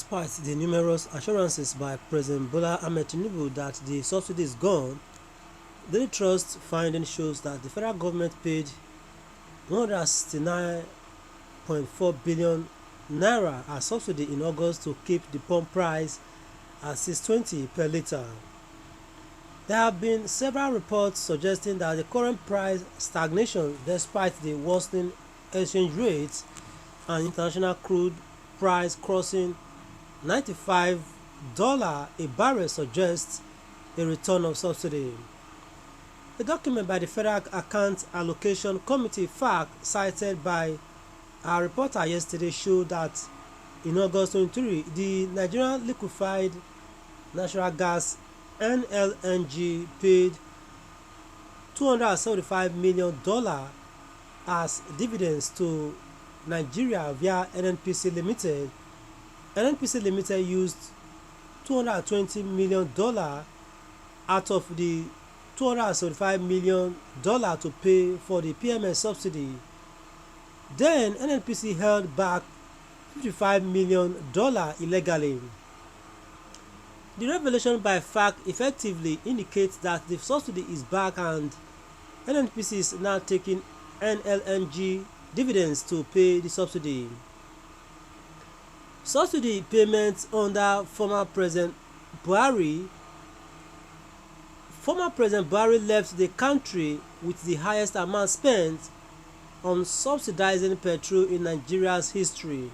Despite the numerous assurances by President Bola Ahmed Tinubu that the subsidy is gone, Daily Trust finding shows that the federal government paid N169.4 billion naira as subsidy in August to keep the pump price at 620 per litre. There have been several reports suggesting that the current price stagnation, despite the worsening exchange rates and international crude price crossing $95 a barrel, suggests a return of subsidy. A document by the Federal Account Allocation Committee (FAC) cited by our reporter yesterday showed that in August 23, the Nigerian liquefied natural gas (NLNG) paid $275 million as dividends to Nigeria via NNPC Limited. NNPC Limited used $220 million out of the $275 million to pay for the PMS subsidy. Then NNPC held back $55 million illegally. The revelation by FAC effectively indicates that the subsidy is back and NNPC is now taking NLNG dividends to pay the subsidy. Subsidy payments under former President Buhari left the country with the highest amount spent on subsidizing petrol in Nigeria's history.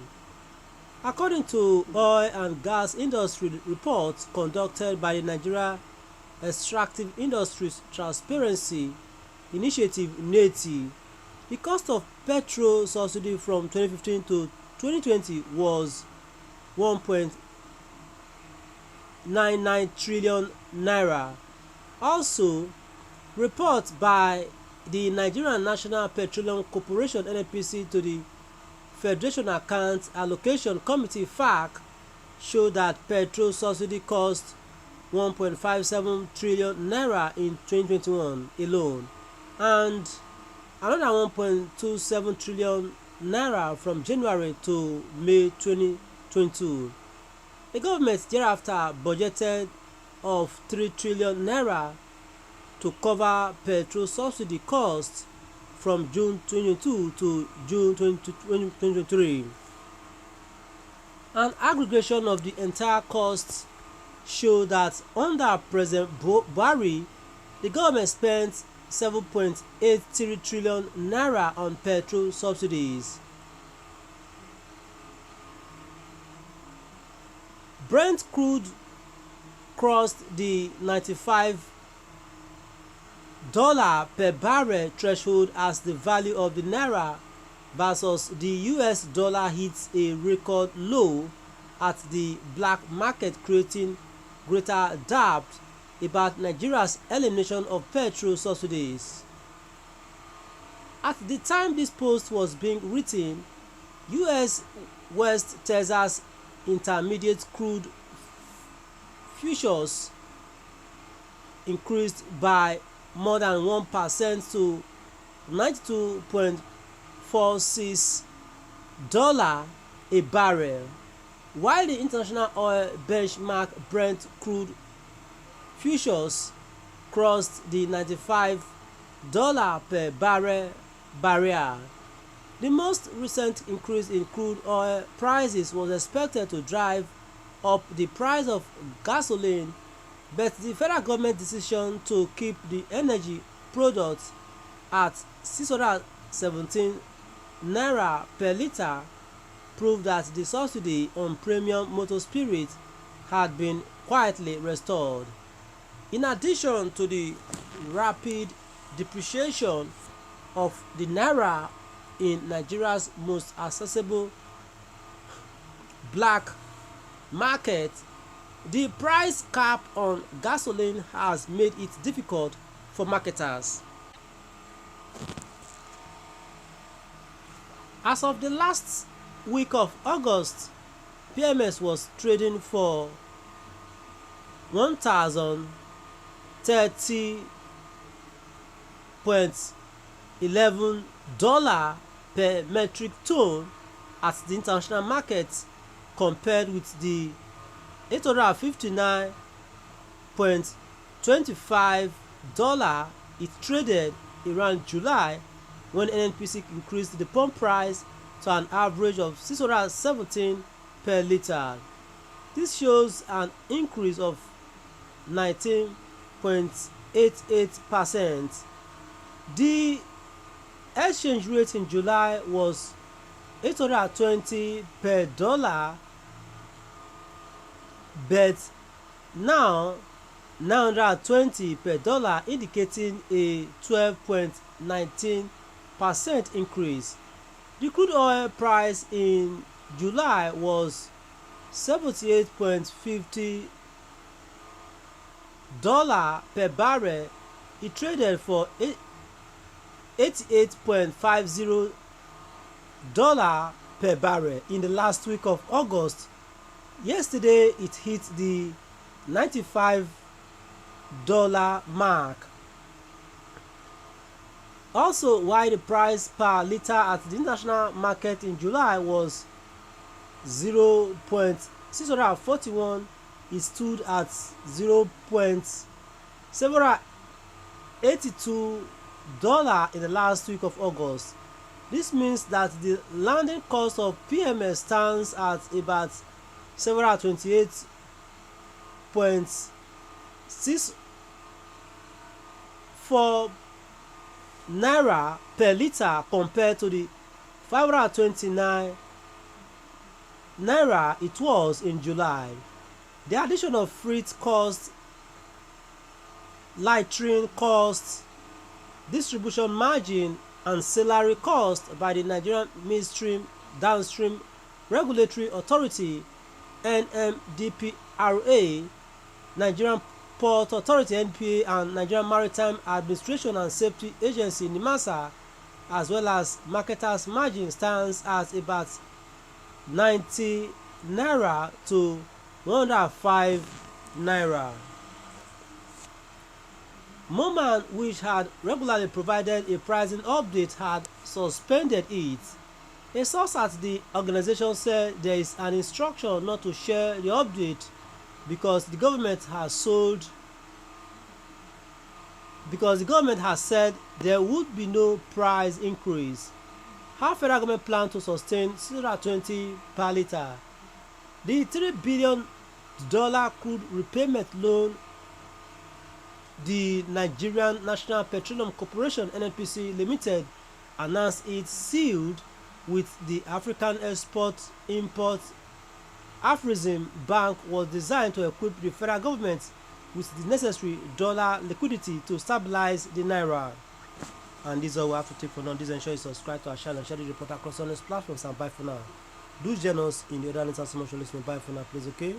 According to oil and gas industry reports conducted by the Nigeria Extractive Industries Transparency Initiative (NETI), the cost of petrol subsidy from 2015 to 2020 was 1.99 trillion naira. Also, reports by the Nigerian National Petroleum Corporation (NNPC) to the Federation Account Allocation Committee (FAC) show that petrol subsidy cost 1.57 trillion naira in 2021 alone, and another 1.27 trillion naira from January to May 2022. The government thereafter budgeted of 3 trillion naira to cover petrol subsidy costs from June 2022 to June 2023. An aggregation of the entire costs show that under President Buhari, the government spent 7.83 trillion naira on petrol subsidies. Brent crude crossed the $95 per barrel threshold as the value of the naira versus the US dollar hits a record low at the black market, creating greater doubt about Nigeria's elimination of petrol subsidies. At the time this post was being written, US West Texas Intermediate crude futures increased by more than 1% to $92.46 a barrel, while the international oil benchmark Brent crude futures crossed the $95 per barrel barrier. The most recent increase in crude oil prices was expected to drive up the price of gasoline, but the federal government decision to keep the energy products at 617 naira per litre proved that the subsidy on premium motor spirit had been quietly restored. In addition to the rapid depreciation of the naira in Nigeria's most accessible black market, the price cap on gasoline has made it difficult for marketers. As of the last week of August, PMS was trading for $1,030.11 per metric ton at the international market, compared with the $859.25 it traded around July, when NNPC increased the pump price to an average of $617 per litre. This shows an increase of 19.88%. The exchange rate in July was 820 per dollar, but now 920 per dollar, indicating a 12.19% increase. The crude oil price in July was $78.50 per barrel. It traded for $88.50 per barrel in the last week of August. Yesterday it hit the $95 mark. Also, while the price per liter at the international market in July was $0.641, it stood at $0.782 in the last week of August. This means that the landing cost of PMS stands at about $728.64 naira per liter, compared to the 529 naira it was in July. The addition of freight costs, lightering costs, distribution margin, and salary cost by the Nigerian Midstream Downstream Regulatory Authority (NMDPRA), Nigerian Port Authority (NPA), and Nigerian Maritime Administration and Safety Agency (NIMASA), as well as marketers' margin, stands at about 90 naira to 105 naira. Moman, which had regularly provided a pricing update, had suspended it. A source at the organization said there is an instruction not to share the update because the government has said there would be no price increase. How federal government plan to sustain $620 per litre? The $3 billion crude repayment loan the Nigerian National Petroleum Corporation (NNPC) Limited announced it sealed with the African Export-Import Afrexim Bank was designed to equip the federal government with the necessary dollar liquidity to stabilize the naira. And this is all we have to take for now. Please ensure you subscribe to our channel and share the report across all these platforms, and bye for now. Do join us in the other international listening. Bye for now, please, okay?